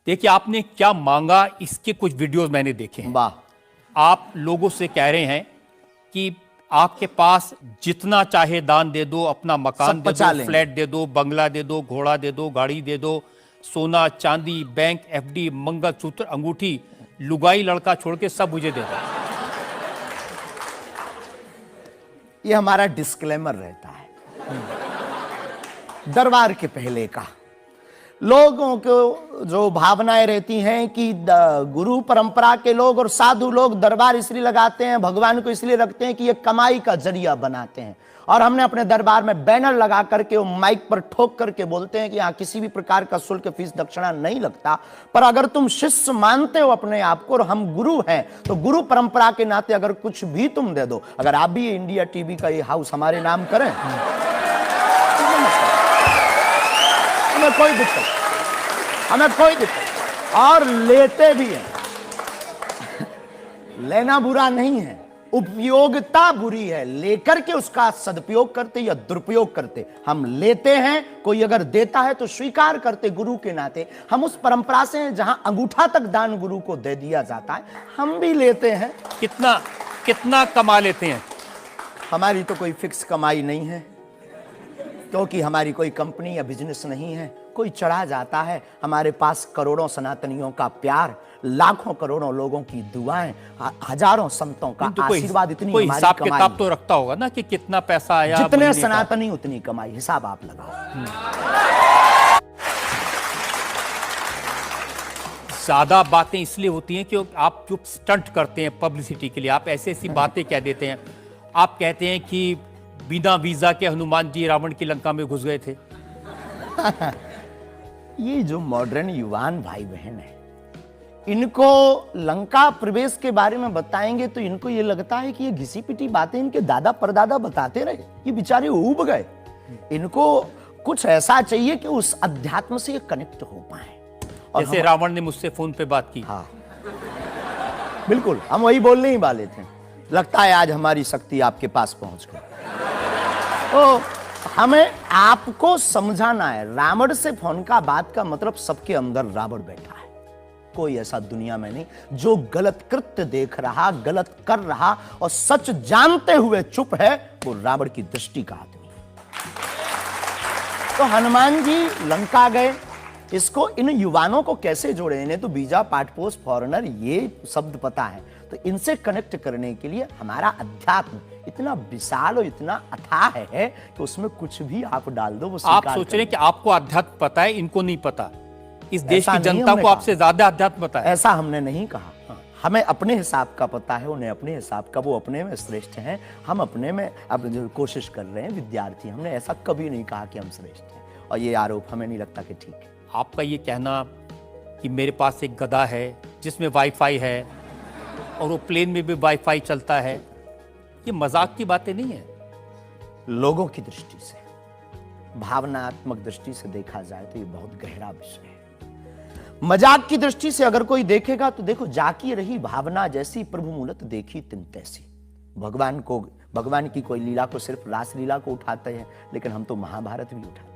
देखिए आपने क्या मांगा, इसके कुछ वीडियोस मैंने देखे हैं। वाह। आप लोगों से कह रहे हैं कि आपके पास जितना चाहे दान दे दो, अपना मकान दे दो, फ्लैट दे दो, बंगला दे दो, घोड़ा दे दो, गाड़ी दे दो, सोना चांदी, बैंक, एफडी, मंगलसूत्र, अंगूठी, लुगाई लड़का छोड़ के सब मुझे दे दो। ये हमारा डिस्क्लेमर रहता है दरबार के पहले का। लोगों को जो भावनाएं रहती हैं कि गुरु परंपरा के लोग और साधु लोग दरबार इसलिए लगाते हैं, भगवान को इसलिए रखते हैं कि ये कमाई का जरिया बनाते हैं। और हमने अपने दरबार में बैनर लगा करके वो माइक पर ठोक करके बोलते हैं कि यहाँ किसी भी प्रकार का शुल्क, फीस, दक्षिणा नहीं लगता। पर अगर तुम शिष्य मानते हो अपने आप को और हम गुरु हैं, तो गुरु परंपरा के नाते अगर कुछ भी तुम दे दो, अगर आप भी इंडिया टीवी का ये हाउस हमारे नाम करें, हमें कोई दिक्कत, हमें कोई दिक्कत, और लेते भी हैं। लेना बुरा नहीं है, उपयोगिता बुरी है। लेकर के उसका सदुपयोग करते या दुरुपयोग करते। हम लेते हैं, कोई अगर देता है तो स्वीकार करते गुरु के नाते। हम उस परंपरा से हैं जहां अंगूठा तक दान गुरु को दे दिया जाता है, हम भी लेते हैं। कितना कमा लेते हैं? हमारी तो कोई फिक्स कमाई नहीं है, क्योंकि हमारी कोई कंपनी या बिजनेस नहीं है। कोई चढ़ा जाता है, हमारे पास करोड़ों सनातनियों का प्यार, लाखों करोड़ों लोगों की दुआएं, हजारों संतों का आशीर्वाद, इतनी कोई हिसाब किताब तो रखता होगा ना कि कितना पैसा आया। जितने सनातनी उतनी कमाई, हिसाब आप लगाओ। ज्यादा बातें इसलिए होती हैं कि आप जो स्टंट करते हैं पब्लिसिटी के लिए, आप ऐसी ऐसी बातें कह देते हैं। आप कहते हैं कि बिना वीजा के हनुमान जी रावण की लंका में घुस गए थे। ये जो मॉडर्न युवान भाई बहन है, इनको लंका प्रवेश के बारे में बताएंगे तो इनको ये लगता है कि ये घिसी पिटी बातें इनके दादा परदादा बताते रहे, ये बेचारे ऊब गए। इनको कुछ ऐसा चाहिए कि उस अध्यात्म से ये कनेक्ट हो पाए। और जैसे रावण ने मुझसे फोन पे बात की। हाँ बिल्कुल, हम वही बोलने ही वाले थे। लगता है आज हमारी शक्ति आपके पास पहुंच गई। तो हमें आपको समझाना है, रावण से फोन का बात का मतलब सबके अंदर रावण बैठा है। कोई ऐसा दुनिया में नहीं जो गलत कृत्य देख रहा, गलत कर रहा और सच जानते हुए चुप है, वो रावण की दृष्टि का आदमी। तो हनुमान जी लंका गए, इसको इन युवानों को कैसे जोड़े? इन्हें तो वीजा, पासपोर्ट, फॉरेनर ये शब्द पता है। तो इनसे कनेक्ट करने के लिए हमारा अध्यात्म इतना विशाल और इतना अथाह है कि उसमें कुछ भी आप डाल दो, वो आप सोच रहे हैं कि आपको अध्यात्म पता है, इनको नहीं पता। इस देश की जनता को आपसे ज्यादा अध्यात्म पता है। ऐसा हमने नहीं कहा। हमें अपने हिसाब का पता है, उन्हें अपने हिसाब का। वो अपने में श्रेष्ठ हैं, हम अपने में अब जो कोशिश कर रहे हैं विद्यार्थी। हमने ऐसा कभी नहीं कहा कि हम श्रेष्ठ हैं, और ये आरोप हमें नहीं लगता कि ठीक है। आपका ये कहना कि मेरे पास एक गधा है जिसमें वाईफाई है और वो प्लेन में भी वाईफाई चलता है, ये मजाक की बातें नहीं है। लोगों की दृष्टि से, भावनात्मक दृष्टि से देखा जाए तो ये बहुत गहरा विषय है। मजाक की दृष्टि से अगर कोई देखेगा तो देखो, जाकी रही भावना जैसी, प्रभु मूलत देखी तिन तैसी। भगवान की कोई लीला को सिर्फ रास लीला को उठाते हैं, लेकिन हम तो महाभारत भी उठाते हैं।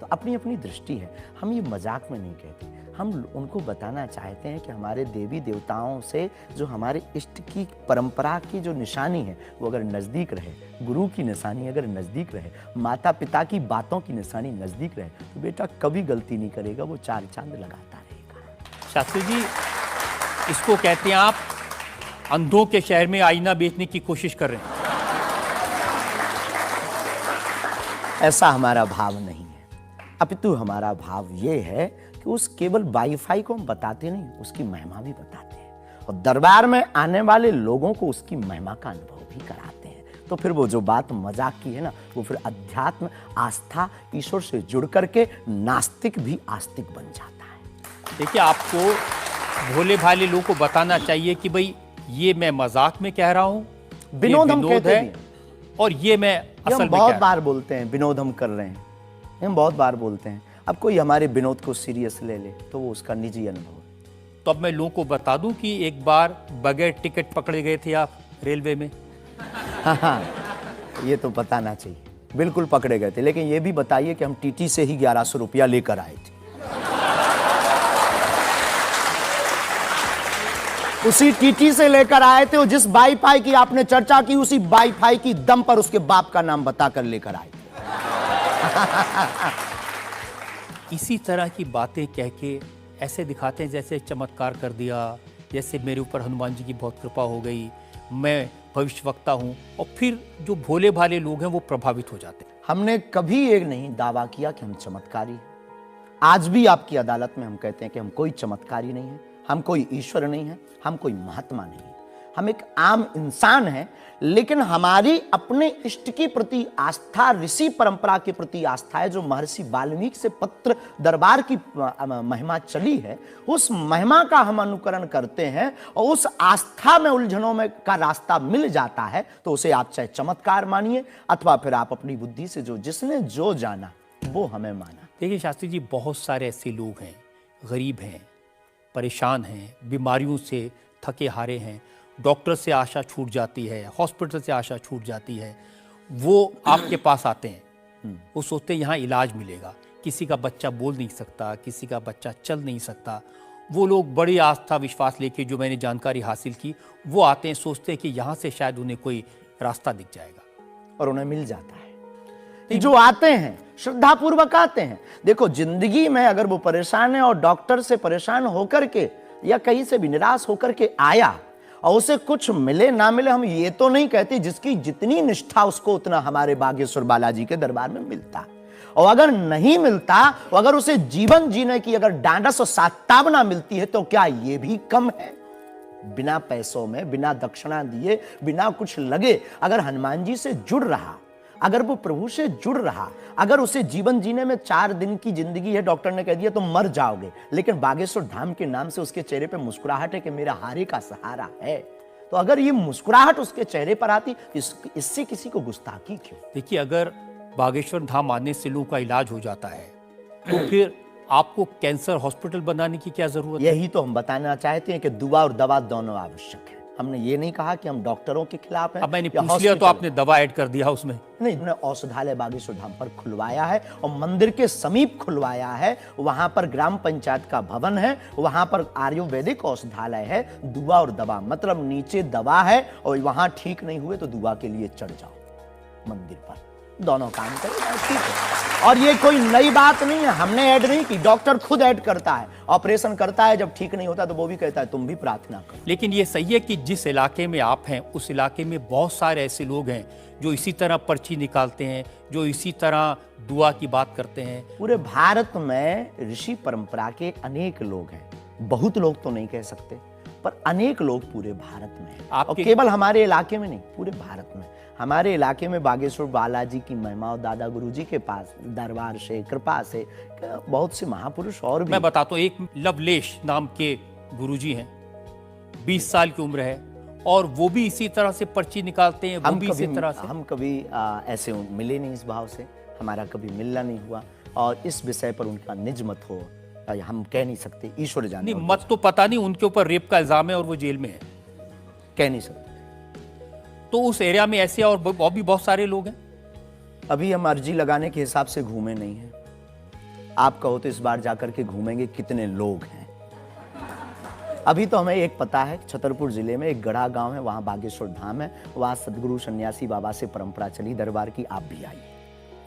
तो अपनी अपनी दृष्टि है, हम ये मजाक में नहीं कहते। हम उनको बताना चाहते हैं कि हमारे देवी देवताओं से जो हमारे इष्ट की परंपरा की जो निशानी है, वो अगर नज़दीक रहे, गुरु की निशानी अगर नज़दीक रहे, माता पिता की बातों की निशानी नज़दीक रहे, तो बेटा कभी गलती नहीं करेगा, वो चार चांद लगाता रहेगा। शास्त्री जी, इसको कहते हैं आप अंधों के शहर में आईना बेचने की कोशिश कर रहे हैं। ऐसा हमारा भाव नहीं है, अपितु हमारा भाव ये है कि उस केवल वाईफाई को हम बताते नहीं, उसकी महिमा भी बताते हैं, और दरबार में आने वाले लोगों को उसकी महिमा का अनुभव भी कराते हैं। तो फिर वो जो बात मजाक की है ना, वो फिर अध्यात्म, आस्था, ईश्वर से जुड़ करके नास्तिक भी आस्तिक बन जाता है। देखिए, आपको भोले भाले लोगों को बताना चाहिए कि भाई ये मैं मजाक में कह रहा हूँ, विनोद हम कहते हैं, और ये मैं असल में बहुत बार बोलते हैं विनोद हम कर रहे हैं, हम बहुत बार बोलते हैं। अब कोई हमारे विनोद को सीरियस ले ले तो वो उसका निजी अनुभव है। तो अब मैं लोगों को बता दूं कि एक बार बगैर टिकट पकड़े गए थे आप रेलवे में। हाँ, ये तो बताना चाहिए, बिल्कुल पकड़े गए थे। लेकिन ये भी बताइए कि हम टीटी से ही 1100 रुपया लेकर आए थे। उसी टीटी से लेकर आए थे, और जिस वाईफाई की आपने चर्चा की उसी वाईफाई की दम पर उसके बाप का नाम बताकर लेकर आए थे। इसी तरह की बातें कह के ऐसे दिखाते हैं जैसे चमत्कार कर दिया, जैसे मेरे ऊपर हनुमान जी की बहुत कृपा हो गई, मैं भविष्यवक्ता हूं, और फिर जो भोले भाले लोग हैं वो प्रभावित हो जाते हैं। हमने कभी एक नहीं दावा किया कि हम चमत्कारी हैं। आज भी आपकी अदालत में हम कहते हैं कि हम कोई चमत्कारी नहीं है, हम कोई ईश्वर नहीं है, हम कोई महात्मा नहीं है, हम एक आम इंसान हैं। लेकिन हमारी अपने इष्ट के प्रति आस्था, ऋषि परंपरा के प्रति आस्था है, जो महर्षि वाल्मीकि से पत्र दरबार की महिमा चली है, उस महिमा का हम अनुकरण करते हैं, और उस आस्था में उलझनों में का रास्ता मिल जाता है तो उसे आप चाहे चमत्कार मानिए अथवा फिर आप अपनी बुद्धि से जो जिसने जो जाना वो हमें माना। देखिए शास्त्री जी, बहुत सारे ऐसे लोग हैं, गरीब हैं, परेशान हैं, बीमारियों से थके हारे हैं, डॉक्टर से आशा छूट जाती है, हॉस्पिटल से आशा छूट जाती है, वो आपके पास आते हैं, वो सोचते हैं यहाँ इलाज मिलेगा। किसी का बच्चा बोल नहीं सकता, किसी का बच्चा चल नहीं सकता, वो लोग बड़ी आस्था विश्वास लेके, जो मैंने जानकारी हासिल की, वो आते हैं, सोचते हैं कि यहाँ से शायद उन्हें कोई रास्ता दिख जाएगा, और उन्हें मिल जाता है। जो आते हैं श्रद्धा पूर्वक आते हैं। देखो, जिंदगी में अगर वो परेशान है और डॉक्टर से परेशान होकर के या कहीं से भी निराश होकर के आया और उसे कुछ मिले ना मिले, हम ये तो नहीं कहते, जिसकी जितनी निष्ठा उसको उतना हमारे बागेश्वर बालाजी के दरबार में मिलता। और अगर नहीं मिलता, और अगर उसे जीवन जीने की अगर डांडस और सात्तावना मिलती है, तो क्या ये भी कम है? बिना पैसों में, बिना दक्षिणा दिए, बिना कुछ लगे अगर हनुमान जी से जुड़ रहा, अगर वो प्रभु से जुड़ रहा, अगर उसे जीवन जीने में 4 दिन की जिंदगी है, डॉक्टर ने कह दिया तो मर जाओगे, लेकिन बागेश्वर धाम के नाम से उसके चेहरे पे मुस्कुराहट है कि मेरा हारे का सहारा है, तो अगर ये मुस्कुराहट उसके चेहरे पर आती, इससे किसी को गुस्ताखी क्यों? देखिए, अगर बागेश्वर धाम आने से लोगों का इलाज हो जाता है तो फिर आपको कैंसर हॉस्पिटल बनाने की क्या जरूरत है? यही तो हम बताना चाहते हैं कि दुआ और दवा दोनों आवश्यक है। हमने ये नहीं कहा कि हम डॉक्टरों के खिलाफ हैं। अब मैंने पूछ लिया तो आपने दवा ऐड कर दिया उसमें। नहीं, हमने औषधालय बागेश्वर धाम पर खुलवाया है और मंदिर के समीप खुलवाया है। वहां पर ग्राम पंचायत का भवन है, वहां पर आयुर्वेदिक औषधालय है। दुआ और दवा मतलब नीचे दवा है और वहां ठीक नहीं हुए तो दुआ के लिए चढ़ जाओ मंदिर पर, दोनों काम करें, ठीक है। और ये कोई नई बात नहीं है, हमने ऐड नहीं की, डॉक्टर खुद ऐड करता है, ऑपरेशन करता है, जब ठीक नहीं होता तो वो भी कहता है तुम भी प्रार्थना करो। लेकिन ये सही है कि जिस इलाके में आप हैं उस इलाके में बहुत सारे ऐसे लोग हैं जो इसी तरह पर्ची निकालते हैं, जो इसी तरह दुआ की बात करते हैं। पूरे भारत में ऋषि परंपरा के अनेक लोग हैं, बहुत लोग तो नहीं कह सकते, पर अनेक लोग पूरे भारत में हैं। और केवल हमारे इलाके में नहीं, पूरे भारत में। हमारे इलाके में बागेश्वर बालाजी की महिमा और दादा गुरुजी के पास दरबार से, कृपा से बहुत से महापुरुष और भी। मैं बताता हूँ, एक लवलेश नाम के गुरुजी हैं, 20 साल की उम्र है, और वो भी इसी तरह से पर्ची निकालते हैं, वो भी इसी तरह से। हम कभी ऐसे मिले नहीं, इस भाव से हमारा कभी मिलना नहीं हुआ, और इस विषय पर उनका निज मत हो हम कह नहीं सकते, ईश्वर जाने। नहीं, मत तो पता नहीं, उनके ऊपर रेप का इल्जाम है और वो जेल में है, कह नहीं सकते। तो उस एरिया में ऐसे और भी बहुत सारे लोग हैं। अभी हम अर्जी लगाने के हिसाब से घूमे नहीं हैं। आप कहो तो इस बार जाकर के घूमेंगे कितने लोग हैं। अभी तो हमें एक पता है, छतरपुर जिले में एक गढ़ा गांव है, वहां बागेश्वर धाम है, वहां सदगुरु सन्यासी बाबा से परंपरा चली दरबार की, आप भी आइए।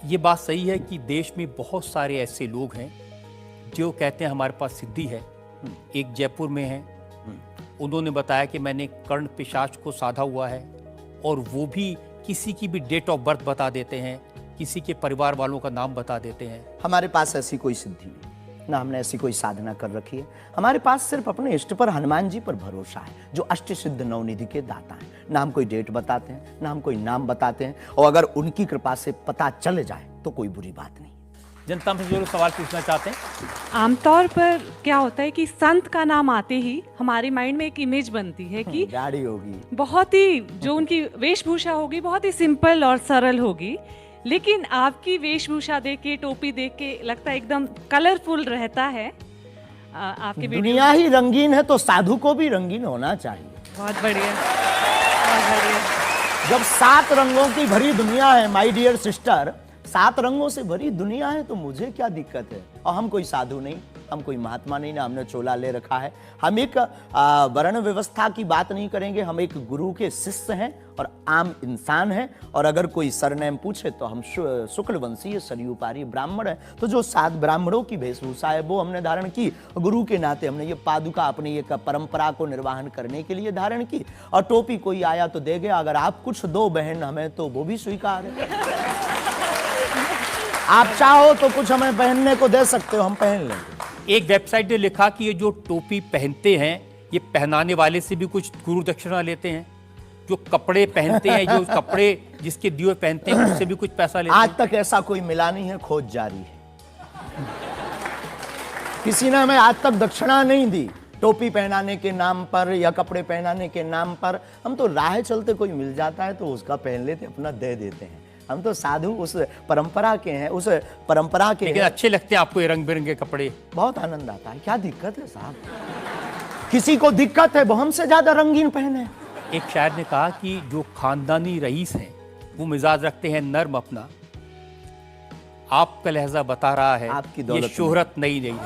ये बात सही है कि देश में बहुत सारे ऐसे लोग हैं जो कहते हैं हमारे पास सिद्धि है। एक जयपुर में है, उन्होंने बताया कि मैंने कर्ण पिशाच को साधा हुआ है, और वो भी किसी की भी डेट ऑफ बर्थ बता देते हैं, किसी के परिवार वालों का नाम बता देते हैं। हमारे पास ऐसी कोई सिद्धि नहीं, ना हमने ऐसी कोई साधना कर रखी है। हमारे पास सिर्फ अपने इष्ट पर, हनुमान जी पर भरोसा है, जो अष्ट सिद्ध नवनिधि के दाता हैं। ना हम कोई डेट बताते हैं, ना हम कोई नाम बताते हैं, और अगर उनकी कृपा से पता चल जाए तो कोई बुरी बात नहीं। जनता में जो लोग सवाल पूछना चाहते हैं, आमतौर पर क्या होता है कि संत का नाम आते ही हमारे माइंड में एक इमेज बनती है कि गाड़ी होगी, बहुत ही जो उनकी वेशभूषा होगी बहुत ही सिंपल और सरल होगी, लेकिन आपकी वेशभूषा देख के, टोपी देख के लगता है एकदम कलरफुल रहता है। आपकी दुनिया ही रंगीन है तो साधु को भी रंगीन होना चाहिए। बहुत बढ़िया, बहुत बढ़िया। जब 7 रंगों की भरी दुनिया है माय डियर सिस्टर, 7 रंगों से भरी दुनिया है, तो मुझे क्या दिक्कत है? और हम कोई साधु नहीं, हम कोई महात्मा नहीं ना, हमने चोला ले रखा है। हम एक वर्ण व्यवस्था की बात नहीं करेंगे, हम एक गुरु के शिष्य हैं और आम इंसान हैं। और अगर कोई सरनेम पूछे तो हम शुक्ल वंशीय सरयू पारी ब्राह्मण है। तो जो 7 ब्राह्मणों की वेशभूषा है वो हमने धारण की, गुरु के नाते हमने ये पादुका अपनी एक परंपरा को निर्वाहन करने के लिए धारण की। और टोपी कोई आया तो दे गया, अगर आप कुछ दो बहन हमें तो वो भी स्वीकार है। आप चाहो तो कुछ हमें पहनने को दे सकते हो, हम पहन लेंगे। एक वेबसाइट ने लिखा कि ये जो टोपी पहनते हैं ये पहनाने वाले से भी कुछ गुरु दक्षिणा लेते हैं, जो कपड़े पहनते हैं, जो कपड़े जिसके दिए पहनते हैं उससे भी कुछ पैसा लेते हैं। आज तक ऐसा कोई मिला नहीं है, खोज जारी है। किसी ने हमें आज तक दक्षिणा नहीं दी टोपी पहनाने के नाम पर या कपड़े पहनाने के नाम पर। हम तो राह चलते कोई मिल जाता है तो उसका पहन लेते, अपना दे देते हैं। हम तो साधु उस परंपरा के हैं, उस परंपरा के। लेकिन अच्छे लगते हैं आपको ये रंग बिरंगे कपड़े? बहुत आनंद आता है। क्या दिक्कत है साहब? किसी को दिक्कत है वो हमसे ज्यादा रंगीन पहने। एक शायर ने कहा कि जो खानदानी रईस हैं वो मिजाज रखते हैं नर्म अपना। आपका लहजा बता रहा है आपकी ये दौलत शोहरत नहीं रही।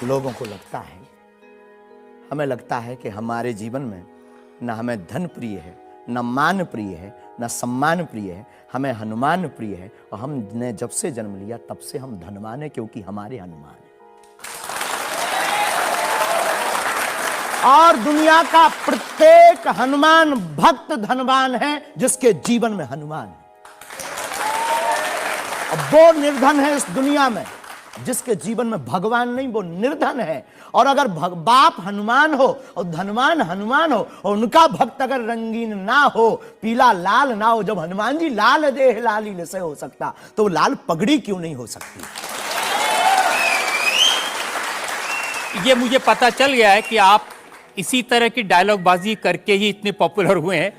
लोगों को लगता है, हमें लगता है कि हमारे जीवन में न हमें धन प्रिय है, न मान प्रिय है, न सम्मान प्रिय है, हमें हनुमान प्रिय है। और हमने जब से जन्म लिया तब से हम धनवान है, क्योंकि हमारे हनुमान है। और दुनिया का प्रत्येक हनुमान भक्त धनवान है जिसके जीवन में हनुमान है। और वो निर्धन है इस दुनिया में जिसके जीवन में भगवान नहीं, वो निर्धन है। और अगर बाप हनुमान हो और धनवान हनुमान हो और उनका भक्त अगर रंगीन ना हो, पीला लाल ना हो, जब हनुमान जी लाल देह लाली से हो सकता तो लाल पगड़ी क्यों नहीं हो सकती? ये मुझे पता चल गया है कि आप इसी तरह की डायलॉग बाजी करके ही इतने पॉपुलर हुए हैं